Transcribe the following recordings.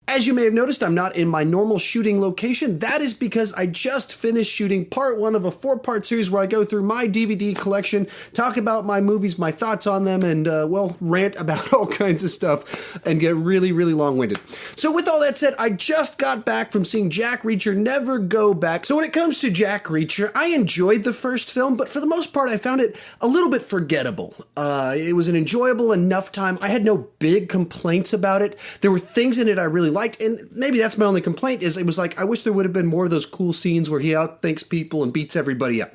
As you may have noticed, I'm not in my normal shooting location. That is because I just finished shooting part 1 of a 4-part series where I go through my DVD collection, talk about my movies, my thoughts on them, and, rant about all kinds of stuff and get really, really long-winded. So with all that said, I just got back from seeing Jack Reacher Never Go Back. So when it comes to Jack Reacher, I enjoyed the first film, but for the most part, I found it a little bit forgettable. It was an enjoyable enough time. I had no big complaints about it. There were things in it I really liked, and maybe that's my only complaint, is it was like, I wish there would have been more of those cool scenes where he outthinks people and beats everybody up.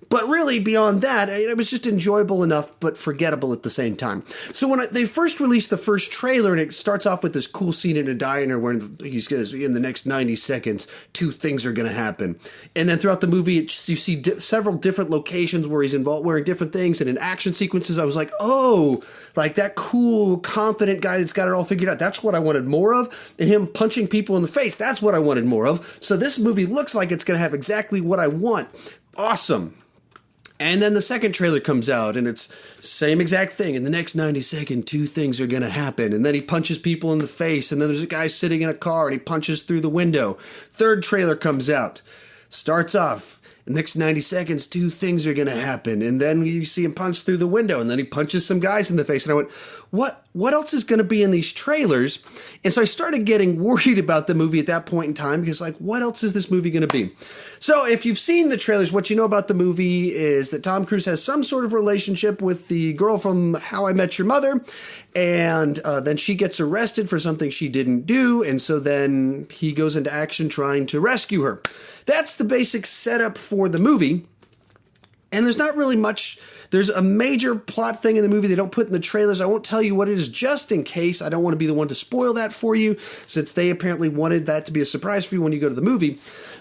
But really, beyond that, it was just enjoyable enough, but forgettable at the same time. So when they first released the first trailer, and it starts off with this cool scene in a diner where he says, in the next 90 seconds, 2 things are going to happen. And then throughout the movie, you see several different locations where he's involved, wearing different things, and in action sequences, I was like, oh, like that cool, confident guy that's got it all figured out. That's what I wanted more of. And him punching people in the face, that's what I wanted more of. So this movie looks like it's going to have exactly what I want. Awesome. And then the second trailer comes out, and it's same exact thing. In the next 90 seconds, 2 things are going to happen. And then he punches people in the face, and then there's a guy sitting in a car, and he punches through the window. Third trailer comes out. Starts off. In the next 90 seconds, 2 things are going to happen. And then you see him punch through the window, and then he punches some guys in the face. And I went, what else is going to be in these trailers? And so I started getting worried about the movie at that point in time, because like, what else is this movie going to be? So if you've seen the trailers, what you know about the movie is that Tom Cruise has some sort of relationship with the girl from How I Met Your Mother, and then she gets arrested for something she didn't do, and so then he goes into action trying to rescue her. That's the basic setup for the movie, and there's not really much. There's a major plot thing in the movie they don't put in the trailers. I won't tell you what it is just in case. I don't want to be the one to spoil that for you, since they apparently wanted that to be a surprise for you when you go to the movie.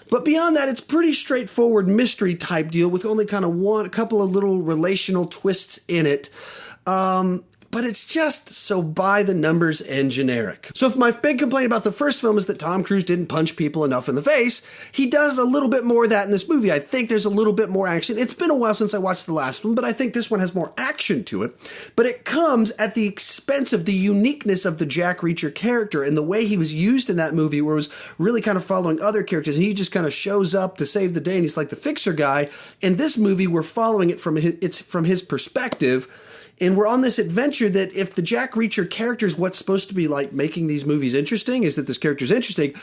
But beyond that, it's pretty straightforward mystery type deal with only kind of a couple of little relational twists in it. But it's just so by the numbers and generic. So if my big complaint about the first film is that Tom Cruise didn't punch people enough in the face, he does a little bit more of that in this movie. I think there's a little bit more action. It's been a while since I watched the last one, but I think this one has more action to it. But it comes at the expense of the uniqueness of the Jack Reacher character and the way he was used in that movie, where it was really kind of following other characters. And he just kind of shows up to save the day, and he's like the fixer guy. In this movie, we're following it from his perspective. And we're on this adventure that if the Jack Reacher character is what's supposed to be like making these movies interesting, is that this character's interesting,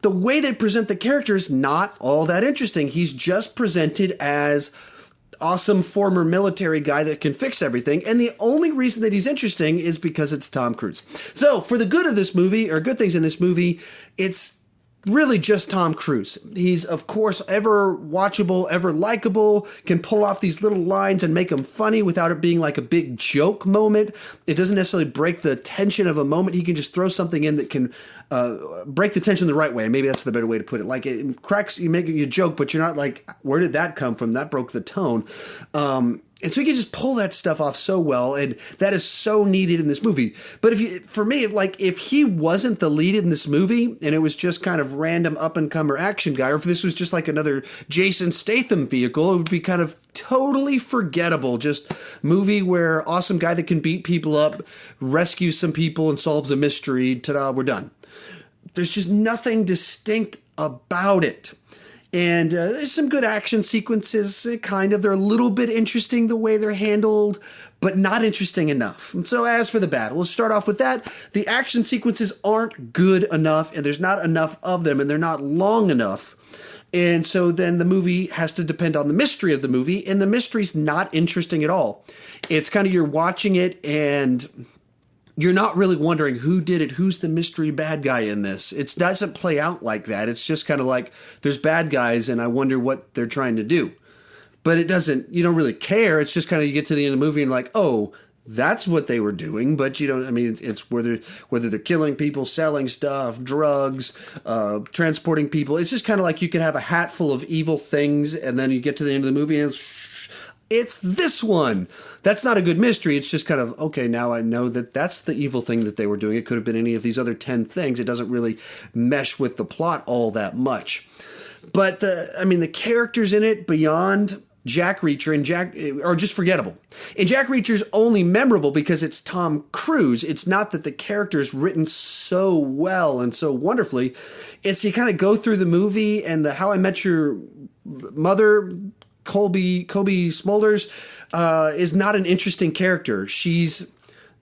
the way they present the character is not all that interesting. He's just presented as awesome former military guy that can fix everything. And the only reason that he's interesting is because it's Tom Cruise. So for the good of this movie, or good things in this movie, it's really just Tom Cruise. He's, of course, ever watchable, ever likable, can pull off these little lines and make them funny without it being like a big joke moment. It doesn't necessarily break the tension of a moment. He can just throw something in that can break the tension the right way. Maybe that's the better way to put it. Like, it cracks, you make it a joke, but you're not like, where did that come from? That broke the tone. And so he can just pull that stuff off so well, and that is so needed in this movie. But for me, if he wasn't the lead in this movie, and it was just kind of random up-and-comer action guy, or if this was just like another Jason Statham vehicle, it would be kind of totally forgettable. Just movie where awesome guy that can beat people up, rescues some people, and solves a mystery. Ta-da, we're done. There's just nothing distinct about it. And there's some good action sequences, kind of. They're a little bit interesting the way they're handled, but not interesting enough. And so as for the bad, we'll start off with that. The action sequences aren't good enough, and there's not enough of them, and they're not long enough. And so then the movie has to depend on the mystery of the movie, and the mystery's not interesting at all. It's kind of, you're watching it, and you're not really wondering who did it, who's the mystery bad guy in this. It doesn't play out like that. It's just kind of like, there's bad guys and I wonder what they're trying to do. But it doesn't, you don't really care. It's just kind of, you get to the end of the movie and like, oh, that's what they were doing. But you don't, I mean, it's whether they're killing people, selling stuff, drugs, transporting people. It's just kind of like you can have a hat full of evil things, and then you get to the end of the movie and it's this one. That's not a good mystery. It's just kind of, okay, now I know that that's the evil thing that they were doing. It could have been any of these other 10 things. It doesn't really mesh with the plot all that much. But the characters in it, beyond Jack Reacher and Jack are just forgettable. And Jack Reacher's only memorable because it's Tom Cruise. It's not that the character is written so well and so wonderfully. It's you kind of go through the movie and the How I Met Your Mother, Cobie Smulders, is not an interesting character. She's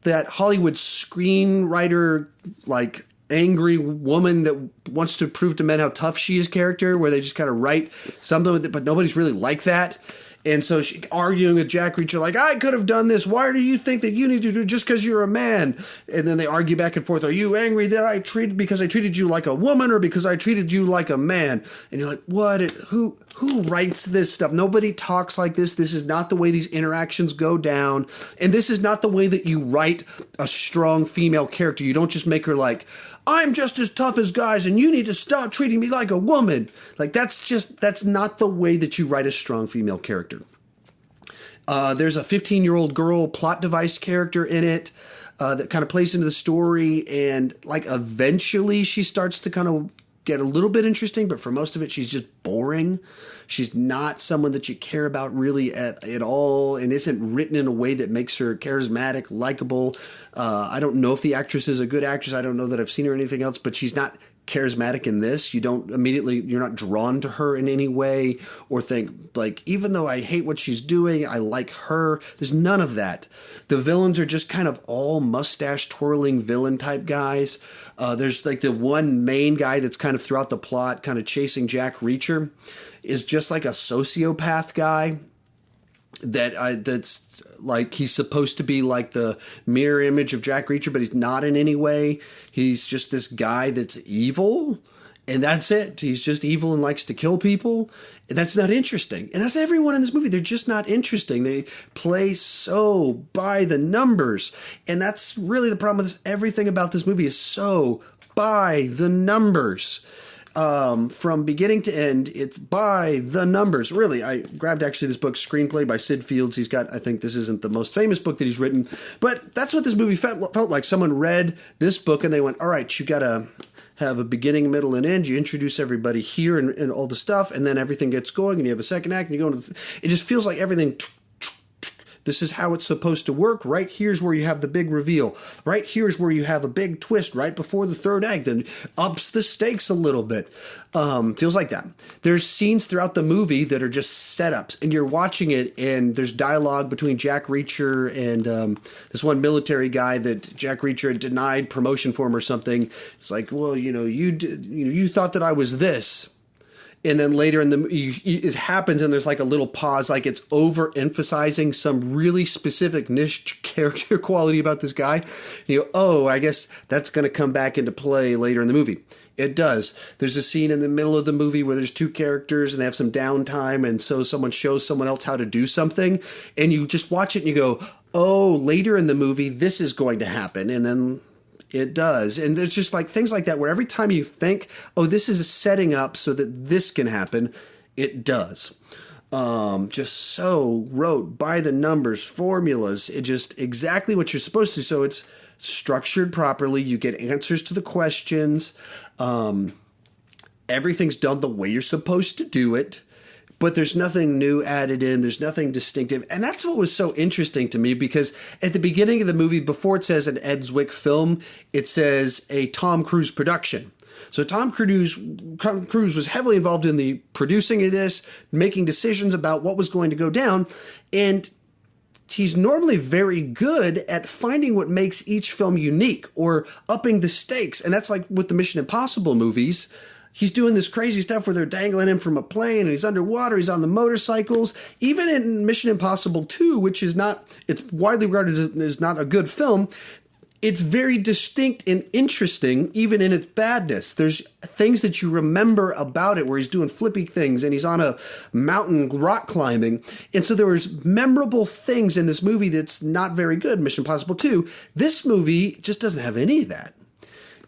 that Hollywood screenwriter, like angry woman that wants to prove to men how tough she is character, where they just kind of write something with it, but nobody's really like that. And so she arguing with Jack Reacher, like, I could have done this. Why do you think that you need to do it just because you're a man? And then they argue back and forth. Are you angry that because I treated you like a woman or because I treated you like a man? And you're like, what? Who writes this stuff? Nobody talks like this. This is not the way these interactions go down. And this is not the way that you write a strong female character. You don't just make her like, I'm just as tough as guys and you need to stop treating me like a woman. Like that's not the way that you write a strong female character. There's a 15-year-old girl plot device character in it that kind of plays into the story, and like eventually she starts to kind of get a little bit interesting, but for most of it she's just boring. She's not someone that you care about really at all, and isn't written in a way that makes her charismatic, likable. I don't know if the actress is a good actress. I don't know that I've seen her in anything else, but she's not charismatic in this. You're not drawn to her in any way or think like, even though I hate what she's doing, I like her. There's none of that. The villains are just kind of all mustache twirling villain type guys. There's like the one main guy that's kind of throughout the plot, kind of chasing Jack Reacher, is just like a sociopath guy that's like, he's supposed to be like the mirror image of Jack Reacher, but he's not in any way. He's just this guy that's evil, and that's it. He's just evil and likes to kill people. And that's not interesting. And that's everyone in this movie. They're just not interesting. They play so by the numbers. And that's really the problem with this. Everything about this movie is so by the numbers. From beginning to end, it's by the numbers. Really, I grabbed actually this book, Screenplay by Sid Fields. He's got, I think this isn't the most famous book that he's written, but that's what this movie felt like. Someone read this book and they went, all right, you got to have a beginning, middle, and end. You introduce everybody here and all the stuff, and then everything gets going, and you have a second act, and you go into it just feels like everything. This is how it's supposed to work. Right here's where you have the big reveal. Right here's where you have a big twist right before the third act and ups the stakes a little bit. Feels like that. There's scenes throughout the movie that are just setups, and you're watching it, and there's dialogue between Jack Reacher and this one military guy that Jack Reacher had denied promotion for him or something. It's like, well, you thought that I was this. And then later it happens and there's like a little pause, like it's overemphasizing some really specific niche character quality about this guy. And you go, oh, I guess that's going to come back into play later in the movie. It does. There's a scene in the middle of the movie where there's two characters and they have some downtime, and so someone shows someone else how to do something, and you just watch it and you go, oh, later in the movie this is going to happen, and then it does. And there's just like things like that where every time you think, oh, this is setting up so that this can happen, it does. Just so wrote by the numbers, formulas, it just exactly what you're supposed to. So it's structured properly. You get answers to the questions. Everything's done the way you're supposed to do it. But there's nothing new added in. There's nothing distinctive. And that's what was so interesting to me, because at the beginning of the movie, before it says an Ed Zwick film, it says a Tom Cruise production. So Tom Cruise was heavily involved in the producing of this, making decisions about what was going to go down. And he's normally very good at finding what makes each film unique or upping the stakes. And that's like with the Mission Impossible movies. He's doing this crazy stuff where they're dangling him from a plane and he's underwater, he's on the motorcycles. Even in Mission Impossible 2, which is it's widely regarded as not a good film, it's very distinct and interesting, even in its badness. There's things that you remember about it where he's doing flippy things and he's on a mountain rock climbing. And so there was memorable things in this movie that's not very good, Mission Impossible 2. This movie just doesn't have any of that.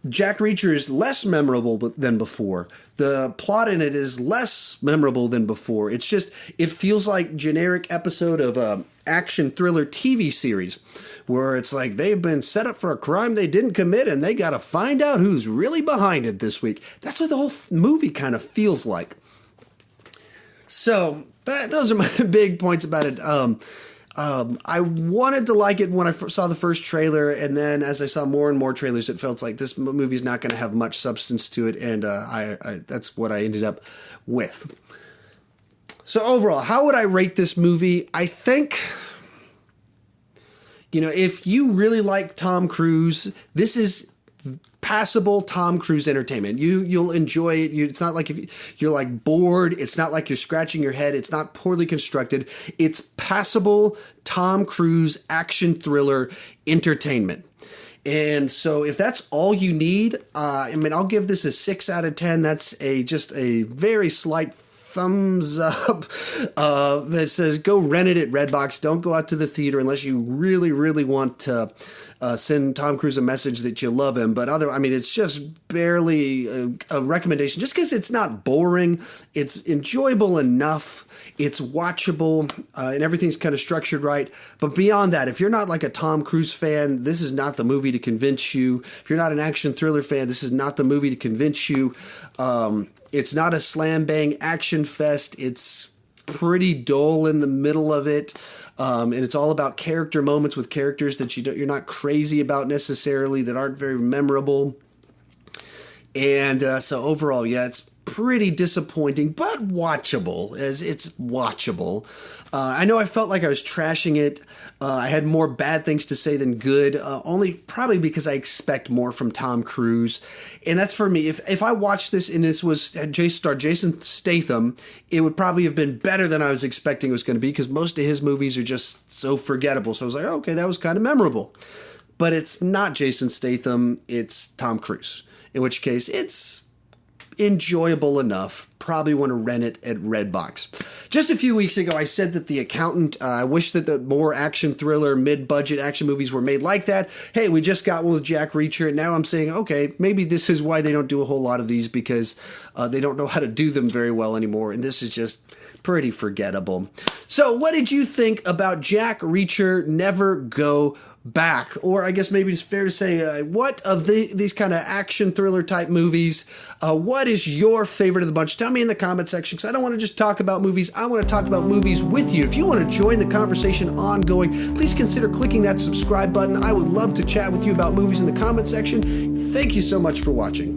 Jack Reacher is less memorable than before. The plot in it is less memorable than before. It feels like generic episode of a action thriller TV series where it's like they've been set up for a crime they didn't commit and they got to find out who's really behind it this week. That's what the whole movie kind of feels like. So those are my big points about it. I wanted to like it when I saw the first trailer, and then as I saw more and more trailers, it felt like this movie is not going to have much substance to it, and that's what I ended up with. So overall, how would I rate this movie? I think, if you really like Tom Cruise, this is passable Tom Cruise entertainment. You'll enjoy it. It's not like if you're like bored. It's not like you're scratching your head. It's not poorly constructed. It's passable Tom Cruise action thriller entertainment. And so if that's all you need, I'll give this a 6 out of 10. That's just a very slight thumbs up that says go rent it at Redbox. Don't go out to the theater unless you really, really want to send Tom Cruise a message that you love him. But it's just barely a recommendation just because it's not boring. It's enjoyable enough. It's watchable, and everything's kind of structured right. But beyond that, if you're not like a Tom Cruise fan, this is not the movie to convince you. If you're not an action thriller fan, this is not the movie to convince you. It's not a slam bang action fest. It's pretty dull in the middle of it. And it's all about character moments with characters that you're not crazy about necessarily, that aren't very memorable. And so overall, it's pretty disappointing, but watchable. It's watchable. I know I felt like I was trashing it. I had more bad things to say than good, only probably because I expect more from Tom Cruise. And that's for me. If I watched this and this was starred Jason Statham, it would probably have been better than I was expecting it was going to be, because most of his movies are just so forgettable. So I was like, okay, that was kind of memorable. But it's not Jason Statham, it's Tom Cruise. In which case, it's enjoyable enough. Probably want to rent it at Redbox. Just a few weeks ago, I said that The Accountant, I wish that the more action thriller, mid-budget action movies were made like that. Hey, we just got one with Jack Reacher, and now I'm saying, okay, maybe this is why they don't do a whole lot of these, because they don't know how to do them very well anymore, and this is just pretty forgettable. So what did you think about Jack Reacher Never Go Back? Or I guess maybe it's fair to say, what of these kind of action thriller type movies, what is your favorite of the bunch? Tell me in the comment section, because I don't want to just talk about movies. I want to talk about movies with you. If you want to join the conversation ongoing, please consider clicking that subscribe button. I would love to chat with you about movies in the comment section. Thank you so much for watching.